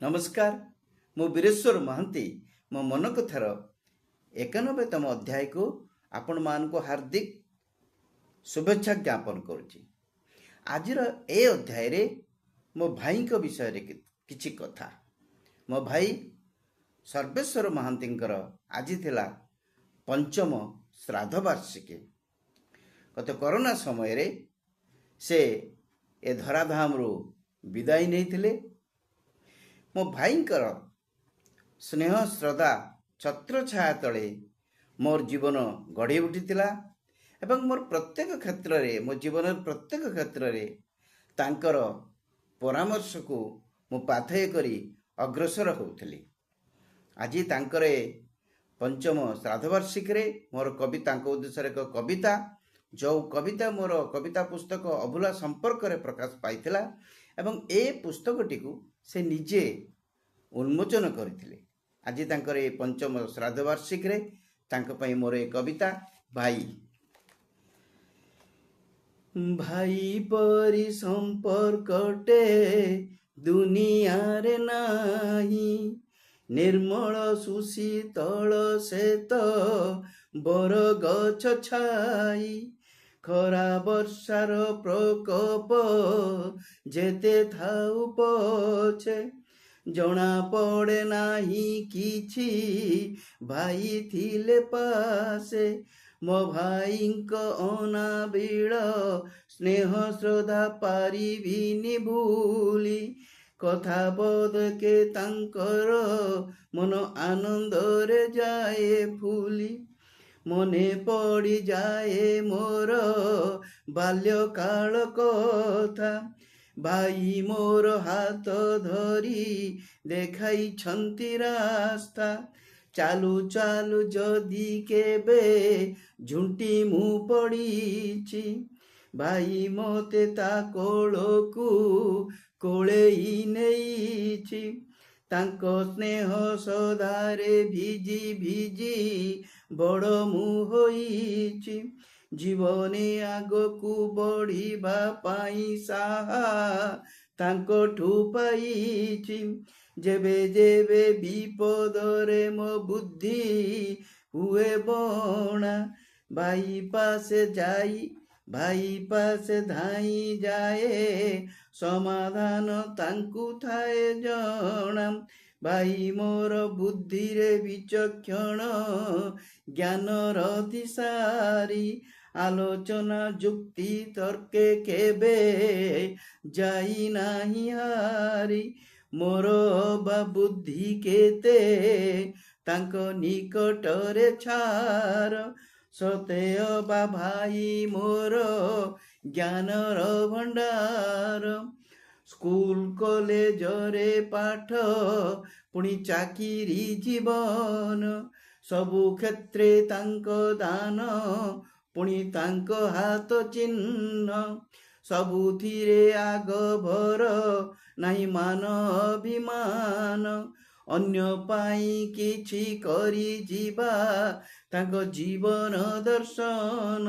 नमस्कार मु वीरेश्वर महांती मो मन कथार 91तम अध्याय को आपण मान को हार्दिक शुभेच्छा ज्ञापन करुच्ची। आज ए अध्याय रे मो भाई को विषय रे किछि कथा। मो भाई सर्वेश्वर महांती आज थिला पंचम श्राद्ध वार्षिकी। गत कोरोना समय रे से ए धराधाम रु विदाई नहीं थिले। मो भाईंकर स्नेह श्रद्धा छत्र छाया तले मोर जीवन गढ़ी उठिथिला एवं मोर प्रत्येक क्षेत्र रे मो जीवन प्रत्येक क्षेत्र रे तांकर परामर्श को मु पाथेय करी अग्रसर होउथली। आज तांकर पंचम श्राद्ध वार्षिक रे मोर कविता उद्देश्य एक कविता जो कविता मोर कविता पुस्तक अभुला संपर्क रे प्रकाश पाइथिला एवं ए पुस्तकटी को से निजे उन्मोचन करथिले। आज तांकर ए पंचम श्राद्ध वार्षिक रे तांक पई मोर ए कविता भाई। भाई परि संपर्कटे दुनिया रे नाही, निर्मल सुशीतल श्वेत बर गछ छाई, खरा वर्षार प्रकोप जेते थाउ पछे, जना पड़े नाही किछि भाई थिले पासे, मो भाईंक अनाबिल स्नेह श्रद्धा पारिबिनि भूली, कथा बदके तांकर मन आनंद रे जाए फूली, मने पड़ी जाए मोर बाल्यकाल कथा, भाई मोर हाथ धरी देखाई छंती रास्ता, चालू चालू जदि केबे झुंटी मु पड़ीची, भाई मोते ता कोलकू कोलेई नेईची, तांको स्नेह सदारे भिजी भिजी बड़ मु होईची, जीवने आगकू बढ़िबा पाई साहा तांको ठू पाईची, जेबे जेबे विपदरे मो बुद्धि हुए बणा, भाई पासे जाई भाई पासे धाई जाए, समाधान तांकु थाए जणा, भाई मोर बुद्धि रे विचक्षण ज्ञान दिशारी, आलोचना जुक्ति तर्के केबे जाई नाही हारी, मोर बा बुद्धि केते तांको निकटरे छार, सतेय बा भाई मोर ज्ञानर भंडार, स्कूल कॉलेज रे पाठ पुणी चाकिरी जीवन, सबु क्षेत्रे तांको दान पुणी तांको हाथ चिन्ह, सबुथिरे आग भर नाही मान अभिमान, अन्य पाई किछि करी जीवा तांको जीवन दर्शन,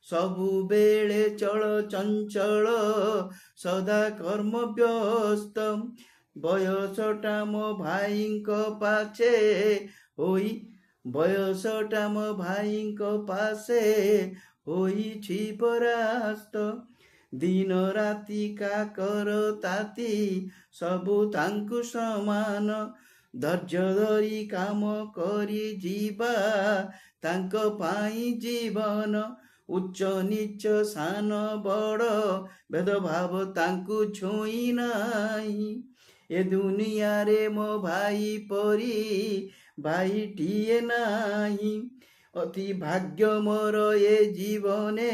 सबु बेले चल चंचल सदा कर्म व्यस्त, बयसटा मो भाईंक पाछे होई बयसटा मो भाईंक पासे होईछि परास्त, दिन राति काकर ताती सबु तांकु समान, धैर्य धरी काम करी जीवा तांक पाई जीवन, उच्च नीच सान बड़ भेदभाव तांकु छुई नाही, ए दुनिया रे मो भाई परी भाई टीए नाही, अति भाग्य मोर ए जीवने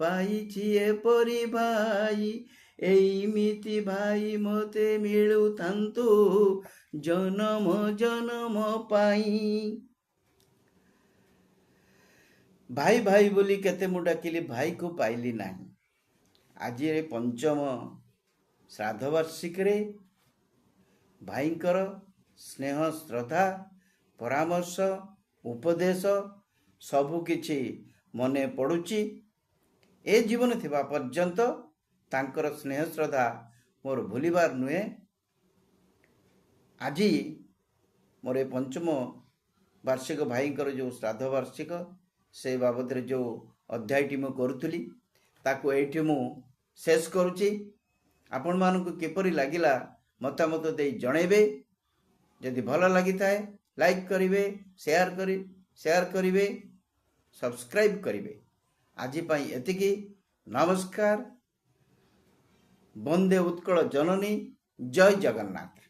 पाइछि एपरि भाई, एइमिति भाई मते मिलु थान्तु जन्म जन्म पाई। भाई भाई बोली केते मु डाकिली भाई को पाइली नाही। आज पंचम श्राद्ध वार्षिक रे भाईंकर स्नेह श्रद्धा परामर्श उपदेश सबु किछि मने पड़ुची। ए जीवन थिबा पर्यंत तांकर स्नेह श्रद्धा मोर भूलिबार नुहे। ଆଜି ମୋର ଏ ପଞ୍ଚମ ବାର୍ଷିକ ଭାଇଙ୍କର ଯେଉଁ ଶ୍ରାଦ୍ଧ ବାର୍ଷିକ ସେ ବାବଦରେ ଯେଉଁ ଅଧ୍ୟାୟଟି ମୁଁ କରୁଥିଲି ତାକୁ ଏଇଠି ମୁଁ ଶେଷ କରୁଛି। ଆପଣମାନଙ୍କୁ କିପରି ଲାଗିଲା ମତାମତ ଦେଇ ଜଣାଇବେ। ଯଦି ଭଲ ଲାଗିଥାଏ ଲାଇକ୍ କରିବେ, ସେୟାର କରିବେ, ସବସ୍କ୍ରାଇବ୍ କରିବେ। ଆଜି ପାଇଁ ଏତିକି। ନମସ୍କାର। ବନ୍ଦେ ଉତ୍କଳ ଜନନୀ। ଜୟ ଜଗନ୍ନାଥ।